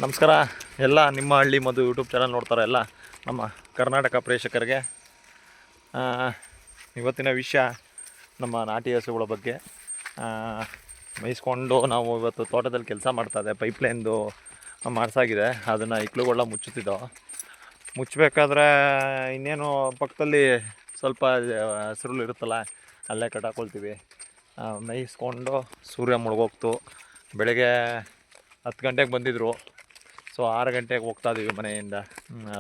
ನಮಸ್ಕಾರ ಎಲ್ಲ ನಿಮ್ಮ ಹಳ್ಳಿ ಮಧು ಯೂಟ್ಯೂಬ್ ಚಾನಲ್ ನೋಡ್ತಾರೆ ಎಲ್ಲ ನಮ್ಮ ಕರ್ನಾಟಕ ಪ್ರೇಕ್ಷಕರಿಗೆ. ಇವತ್ತಿನ ವಿಷಯ ನಮ್ಮ ನಾಟಿ ಹಸುಗಳ ಬಗ್ಗೆ. ಮೇಯಿಸ್ಕೊಂಡು ನಾವು ಇವತ್ತು ತೋಟದಲ್ಲಿ ಕೆಲಸ ಮಾಡ್ತಾಯಿದ್ದೆ. ಪೈಪ್ಲೈನ್ದು ಮಾಡಿಸಾಗಿದೆ, ಅದನ್ನು ಇಕ್ಳುಗಳ ಮುಚ್ಚುತ್ತಿದ್ದೋ. ಮುಚ್ಚಬೇಕಾದ್ರೆ ಇನ್ನೇನು ಪಕ್ಕದಲ್ಲಿ ಸ್ವಲ್ಪ ಹಸಿರು ಇರುತ್ತಲ್ಲ, ಅಲ್ಲೇ ಕಟ್ಟಾಕೊಳ್ತೀವಿ. ಮೇಯಿಸ್ಕೊಂಡು ಸೂರ್ಯ ಮುಳುಗೋಗ್ತು. ಬೆಳಗ್ಗೆ 10 ಗಂಟೆಗೆ ಬಂದಿದ್ದರು. ಸೊ 6 ಗಂಟೆಗೆ ಹೋಗ್ತಾಯಿದ್ದೀವಿ, ಮನೆಯಿಂದ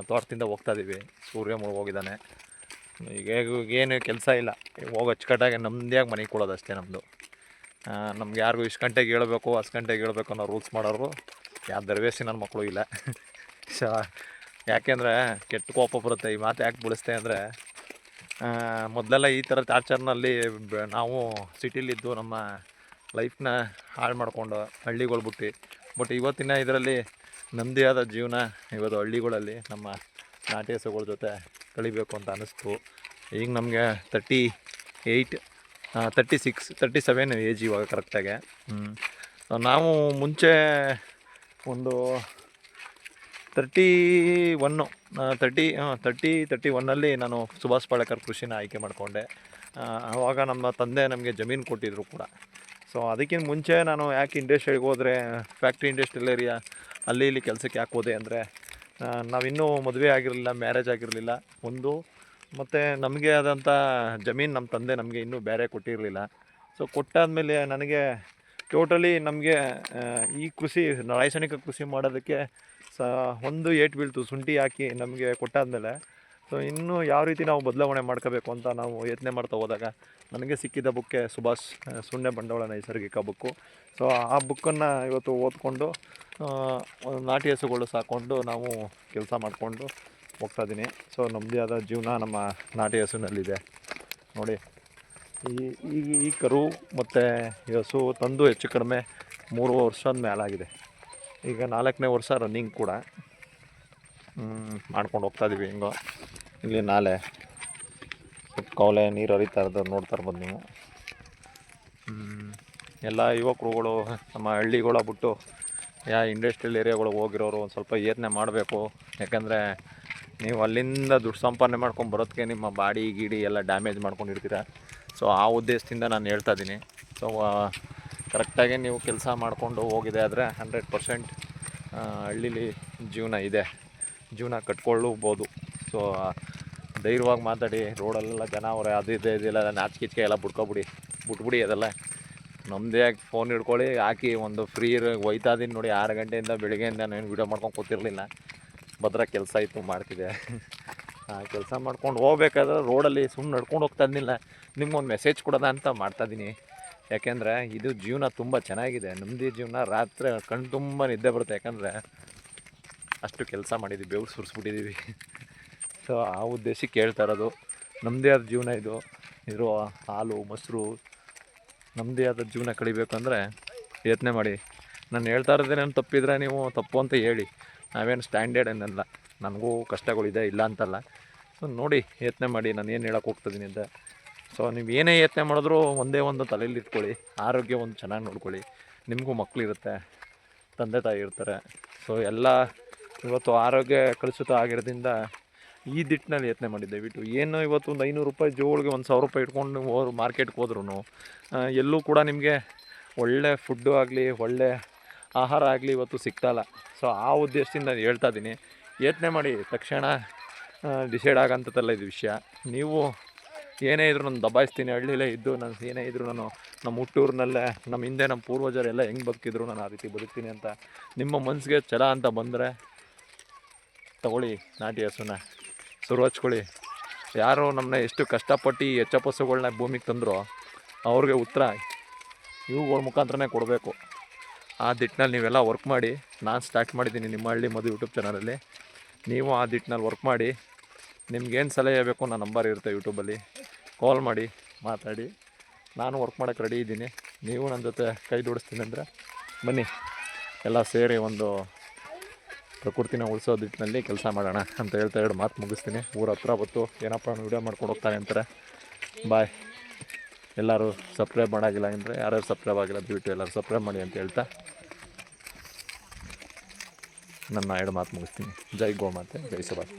ತೋಟದಿಂದ ಹೋಗ್ತಾಯಿದ್ದೀವಿ. ಸೂರ್ಯ ಮುಳುಗೋಗಿದ್ದಾನೆ. ಈಗ ಏನು ಕೆಲಸ ಇಲ್ಲ, ಹೋಗಿ ಅಚ್ಚುಕಟ್ಟಾಗಿ ನಮ್ಮದಿಯಾಗಿ ಮನೆಗೆ ಕೊಡೋದು ಅಷ್ಟೇ ನಮ್ಮದು. ನಮ್ಗೆ ಯಾರಿಗೂ ಇಷ್ಟು ಗಂಟೆಗೆ ಹೇಳಬೇಕು, 10 ಗಂಟೆಗೆ ಹೇಳಬೇಕು ಅನ್ನೋ ರೂಲ್ಸ್ ಮಾಡೋರು ಯಾವ ದರ್ವೇಸಿ ನನ್ನ ಮಕ್ಕಳು ಇಲ್ಲ. ಸೊ ಯಾಕೆಂದರೆ ಕೆಟ್ಟ ಕೋಪ ಬರುತ್ತೆ. ಈ ಮಾತು ಯಾಕೆ ಬಳಸ್ತೆ ಅಂದರೆ, ಮೊದಲೆಲ್ಲ ಈ ಥರ ಟಾರ್ಚರ್ನಲ್ಲಿ ನಾವು ಸಿಟಿಲಿದ್ದು ನಮ್ಮ ಲೈಫ್ನ ಹಾಳು ಮಾಡಿಕೊಂಡು ಹಳ್ಳಿಗಳು ಬಿಟ್ಟು. ಬಟ್ ಇವತ್ತಿನ ಇದರಲ್ಲಿ ನಮ್ಮದೇ ಆದ ಜೀವನ ಇವತ್ತು ಹಳ್ಳಿಗಳಲ್ಲಿ ನಮ್ಮ ನಾಟಿ ಹಸುಗಳ ಜೊತೆ ಕಳಿಬೇಕು ಅಂತ ಅನ್ನಿಸ್ತು. ಈಗ ನಮಗೆ 38, 36, 37 ಏಜ್ ಇವಾಗ ಕರೆಕ್ಟಾಗೆ. ನಾವು ಮುಂಚೆ ಒಂದು 31ನಲ್ಲಿ ನಾನು ಸುಭಾಷ್ ಪಾಳೇಕರ್ ಕೃಷಿನ ಆಯ್ಕೆ ಮಾಡಿಕೊಂಡೆ. ಆವಾಗ ನಮ್ಮ ತಂದೆ ನಮಗೆ ಜಮೀನು ಕೊಟ್ಟಿದ್ದರು ಕೂಡ. ಸೊ ಅದಕ್ಕಿಂತ ಮುಂಚೆ ನಾನು ಯಾಕೆ ಇಂಡಸ್ಟ್ರಿಗೆ ಹೋದರೆ, ಫ್ಯಾಕ್ಟ್ರಿ ಇಂಡಸ್ಟ್ರಿಯಲ್ ಏರಿಯಾ ಅಲ್ಲಿ ಇಲ್ಲಿ ಕೆಲಸಕ್ಕೆ ಯಾಕೆ ಹೋದೆ ಅಂದರೆ, ನಾವಿನ್ನೂ ಮದುವೆ ಆಗಿರಲಿಲ್ಲ, ಮ್ಯಾರೇಜ್ ಆಗಿರಲಿಲ್ಲ ಒಂದು. ಮತ್ತು ನಮಗೆ ಆದಂಥ ಜಮೀನು ನಮ್ಮ ತಂದೆ ನಮಗೆ ಇನ್ನೂ ಬೇರೆ ಕೊಟ್ಟಿರಲಿಲ್ಲ. ಸೊ ಕೊಟ್ಟಾದಮೇಲೆ ನನಗೆ ಟೋಟಲಿ ನಮಗೆ ಈ ಕೃಷಿ ರಾಸಾಯನಿಕ ಕೃಷಿ ಮಾಡೋದಕ್ಕೆ ಒಂದು ಏಟು ಬೀಳ್ತು. ಶುಂಠಿ ಹಾಕಿ ನಮಗೆ ಕೊಟ್ಟಾದಮೇಲೆ ಸೊ ಇನ್ನೂ ಯಾವ ರೀತಿ ನಾವು ಬದಲಾವಣೆ ಮಾಡ್ಕೋಬೇಕು ಅಂತ ನಾವು ಯೋಚನೆ ಮಾಡ್ತಾ ಹೋದಾಗ ನನಗೆ ಸಿಕ್ಕಿದ ಬುಕ್ಕೆ ಸುಭಾಷ್ ಸುಣ್ಣ ಬಂಡವಾಳ ನೈಸರ್ಗಿಕ ಬುಕ್ಕು. ಸೊ ಆ ಬುಕ್ಕನ್ನು ಇವತ್ತು ಓದ್ಕೊಂಡು ನಾಟಿ ಹಸುಗಳು ಸಾಕ್ಕೊಂಡು ನಾವು ಕೆಲಸ ಮಾಡಿಕೊಂಡು ಹೋಗ್ತಾಯಿದ್ದೀನಿ. ಸೊ ನಮ್ಮದೇ ಆದ ಜೀವನ ನಮ್ಮ ನಾಟಿ ಹಸುನಲ್ಲಿದೆ ನೋಡಿ. ಈ ಕರು ಮತ್ತು ಈ ಹಸು ತಂದು ಹೆಚ್ಚು ಕಡಿಮೆ 3 ವರ್ಷದ ಮೇಲಾಗಿದೆ. ಈಗ 4ನೇ ವರ್ಷ ರನ್ನಿಂಗ್ ಕೂಡ ಮಾಡ್ಕೊಂಡು ಹೋಗ್ತಾಯಿದ್ದೀವಿ. ಹಿಂಗೋ ಇಲ್ಲಿ ನಾಲೆ ಕವಲೆ ನೀರು ಹರಿತಾ ಇರೋದು ನೋಡ್ತಾ ಇರ್ಬೋದು ನೀವು. ಎಲ್ಲ ಯುವಕರುಗಳು ನಮ್ಮ ಹಳ್ಳಿಗಳ ಬಿಟ್ಟು ಇಂಡಸ್ಟ್ರಿಯಲ್ ಏರಿಯಾಗಳಿಗೆ ಹೋಗಿರೋರು ಒಂದು ಸ್ವಲ್ಪ ಯೋಚನೆ ಮಾಡಬೇಕು. ಯಾಕಂದರೆ ನೀವು ಅಲ್ಲಿಂದ ದುಡ್ಡು ಸಂಪಾದನೆ ಮಾಡ್ಕೊಂಡು ಬರೋದಕ್ಕೆ ನಿಮ್ಮ ಬಾಡಿ ಗೀಡಿ ಎಲ್ಲ ಡ್ಯಾಮೇಜ್ ಮಾಡ್ಕೊಂಡಿರ್ತೀರ. ಸೊ ಆ ಉದ್ದೇಶದಿಂದ ನಾನು ಹೇಳ್ತಾ ಇದ್ದೀನಿ. ಸೊ ಕರೆಕ್ಟಾಗಿ ನೀವು ಕೆಲಸ ಮಾಡಿಕೊಂಡು ಹೋಗಿದೆ ಆದರೆ 100% ಹಳ್ಳೀಲಿ ಜೀವನ ಇದೆ, ಜೀವನ ಕಟ್ಕೊಳ್ಳಬಹುದು. ಸೊ ಧೈರ್ಯವಾಗಿ ಮಾತಾಡಿ. ರೋಡಲ್ಲೆಲ್ಲ ಜನ ಅವರೇ ಅದು ಇದೆಲ್ಲ ನಾಚಿಕೆ ಎಲ್ಲ ಬಿಟ್ಬಿಡಿ ಅದೆಲ್ಲ. ನಮ್ಮದೇ ಆಗಿ ಫೋನ್ ಹಿಡ್ಕೊಳ್ಳಿ, ಹಾಕಿ ಒಂದು ಫ್ರೀ ಹೋಯ್ತಾ ಇದೀನಿ ನೋಡಿ. 6 ಗಂಟೆಯಿಂದ ಬೆಳಗ್ಗೆಯಿಂದ ನಾನು ವೀಡಿಯೋ ಮಾಡ್ಕೊಂಡು ಕೂತಿರಲಿಲ್ಲ. ಭದ್ರ ಕೆಲಸ ಇತ್ತು ಮಾಡ್ತಿದ್ದೆ. ಕೆಲಸ ಮಾಡ್ಕೊಂಡು ಹೋಗ್ಬೇಕಾದ್ರೆ ರೋಡಲ್ಲಿ ಸುಮ್ಮನೆ ನಡ್ಕೊಂಡು ಹೋಗ್ತಾ ಇದ್ದಿಲ್ಲ, ನಿಮ್ಗೊಂದು ಮೆಸೇಜ್ ಕೊಡೋದ ಅಂತ ಮಾಡ್ತಾಯಿದ್ದೀನಿ. ಯಾಕೆಂದರೆ ಇದು ಜೀವನ ತುಂಬ ಚೆನ್ನಾಗಿದೆ, ನಮ್ಮದೇ ಜೀವನ. ರಾತ್ರಿ ಕಣ್ಣು ತುಂಬ ನಿದ್ದೆ ಬರುತ್ತೆ, ಯಾಕಂದರೆ ಅಷ್ಟು ಕೆಲಸ ಮಾಡಿದ್ದೀವಿ, ಬೆವ್ರು ಸುರಿಸ್ಬಿಟ್ಟಿದ್ದೀವಿ. ಸೊ ಆ ಉದ್ದೇಶಕ್ಕೆ ಹೇಳ್ತಾ ಇರೋದು. ನಮ್ಮದೇ ಆದ ಜೀವನ ಇದು. ಇರೋ ಹಾಲು ಮೊಸರು ನಮ್ಮದೇ ಆದ ಜೀವನ ಕಳಿಬೇಕಂದ್ರೆ ಯತ್ನೆ ಮಾಡಿ. ನಾನು ಹೇಳ್ತಾ ಇರೋದೇನೇನು ತಪ್ಪಿದರೆ ನೀವು ತಪ್ಪು ಅಂತ ಹೇಳಿ. ನಾವೇನು ಸ್ಟ್ಯಾಂಡರ್ಡ್ ಏನಲ್ಲ, ನನಗೂ ಕಷ್ಟಗಳಿದೆ, ಇಲ್ಲ ಅಂತಲ್ಲ. ಸೊ ನೋಡಿ, ಯತ್ನೆ ಮಾಡಿ. ನಾನು ಏನು ಹೇಳೋಕೆ ಹೋಗ್ತಿದ್ದೀನಿ ಅಂತ. ಸೊ ನೀವು ಏನೇ ಯತ್ನೆ ಮಾಡಿದ್ರೂ ಒಂದೇ ಒಂದು ತಲೆಯಲ್ಲಿ ಇಟ್ಕೊಳ್ಳಿ, ಆರೋಗ್ಯ ಒಂದು ಚೆನ್ನಾಗಿ ನೋಡ್ಕೊಳ್ಳಿ. ನಿಮಗೂ ಮಕ್ಕಳಿರುತ್ತೆ, ತಂದೆ ತಾಯಿ ಇರ್ತಾರೆ. ಸೊ ಎಲ್ಲ ಇವತ್ತು ಆರೋಗ್ಯ ಕಲುಷಿತ ಆಗಿರೋದ್ರಿಂದ ಈ ದಿಟ್ಟಿನಲ್ಲಿ ಯತ್ನೆ ಮಾಡಿ ದಯವಿಟ್ಟು. ಏನು ಇವತ್ತು ಒಂದು 500 ರೂಪಾಯಿ ಜೋಳಿಗೆ 1000 ರೂಪಾಯಿ ಇಟ್ಕೊಂಡು ಮಾರ್ಕೆಟ್ಗೆ ಹೋದ್ರೂ ಎಲ್ಲೂ ಕೂಡ ನಿಮಗೆ ಒಳ್ಳೆ ಫುಡ್ಡು ಆಗಲಿ, ಒಳ್ಳೆ ಆಹಾರ ಆಗಲಿ ಇವತ್ತು ಸಿಗ್ತಾಯಿಲ್ಲ. ಸೊ ಆ ಉದ್ದೇಶದಿಂದ ಹೇಳ್ತಾ ಇದ್ದೀನಿ, ಯತ್ನೆ ಮಾಡಿ. ತಕ್ಷಣ ಡಿಸೈಡ್ ಆಗೋಂಥದ್ದಲ್ಲ ಇದು ವಿಷಯ. ನೀವು ಏನೇ ಇದ್ರೂ ನಾನು ದಬಾಯಿಸ್ತೀನಿ, ಹಳ್ಳಿಲೇ ಇದ್ದು ನಾನು ಏನೇ ಇದ್ದರೂ ನಾನು ನಮ್ಮ ಹುಟ್ಟೂರಿನಲ್ಲೇ ನಮ್ಮ ಹಿಂದೆ ನಮ್ಮ ಪೂರ್ವಜರೆಲ್ಲ ಹೆಂಗೆ ಬದುಕಿದ್ರು ನಾನು ಆ ರೀತಿ ಬದುಕ್ತೀನಿ ಅಂತ ನಿಮ್ಮ ಮನಸ್ಸಿಗೆ ಛಲ ಅಂತ ಬಂದರೆ ತಗೊಳ್ಳಿ, ನಾಟಿ ಹಸುನ ಶುರು ಹಚ್ಕೊಳ್ಳಿ. ಯಾರು ನಮ್ಮನ್ನ ಎಷ್ಟು ಕಷ್ಟಪಟ್ಟು ಎಚ್ ಎಫ್ ಹಸುಗಳನ್ನ ಭೂಮಿಗೆ ತಂದರೋ ಅವ್ರಿಗೆ ಉತ್ತರ ಇವುಗಳ ಮುಖಾಂತರನೇ ಕೊಡಬೇಕು. ಆ ದಿಟ್ಟಿನಲ್ಲಿ ನೀವೆಲ್ಲ ವರ್ಕ್ ಮಾಡಿ. ನಾನು ಸ್ಟಾರ್ಟ್ ಮಾಡಿದ್ದೀನಿ ನಿಮ್ಮ ಹಳ್ಳಿ ಮಧು ಯೂಟ್ಯೂಬ್ ಚಾನಲಲ್ಲಿ. ನೀವು ಆ ದಿಟ್ಟಿನಲ್ಲಿ ವರ್ಕ್ ಮಾಡಿ. ನಿಮ್ಗೇನು ಸಲಹೆ ಬೇಕು ನನ್ನ ನಂಬರ್ ಇರುತ್ತೆ ಯೂಟ್ಯೂಬಲ್ಲಿ, ಕಾಲ್ ಮಾಡಿ ಮಾತಾಡಿ. ನಾನು ವರ್ಕ್ ಮಾಡೋಕ್ಕೆ ರೆಡಿ ಇದ್ದೀನಿ. ನೀವು ನನ್ನ ಜೊತೆ ಕೈ ಜೋಡಿಸ್ತೀನಿ ಅಂದರೆ ಬನ್ನಿ, ಎಲ್ಲ ಸೇರಿ ಒಂದು ಪ್ರಕೃತಿನ ಉಳಿಸೋ ದಿಟ್ಟಿನಲ್ಲಿ ಕೆಲಸ ಮಾಡೋಣ ಅಂತ ಹೇಳ್ತಾ 2 ಮಾತು ಮುಗಿಸ್ತೀನಿ. ಊರ ಹತ್ರ ಹೊತ್ತು ಏನಪ್ಪ ವೀಡಿಯೋ ಮಾಡ್ಕೊಂಡು ಹೋಗ್ತಾನೆ ಅಂತಾರೆ. ಬಾಯ್. ಎಲ್ಲರೂ ಸಬ್ಸ್ಕ್ರೈಬ್ ಮಾಡೋಗಿಲ್ಲ ಅಂದರೆ, ಯಾರ್ಯಾರು ಸಬ್ಸ್ಕ್ರೈಬ್ ಆಗಿಲ್ಲ ದಯವಿಟ್ಟು ಎಲ್ಲರೂ ಸಬ್ಸ್ಕ್ರೈಬ್ ಮಾಡಿ ಅಂತ ಹೇಳ್ತಾ ನನ್ನ ಎರಡು ಮಾತು ಮುಗಿಸ್ತೀನಿ. ಜೈ ಗೋಮಾತೆ, ಜೈ ಸುಭಾಷ್.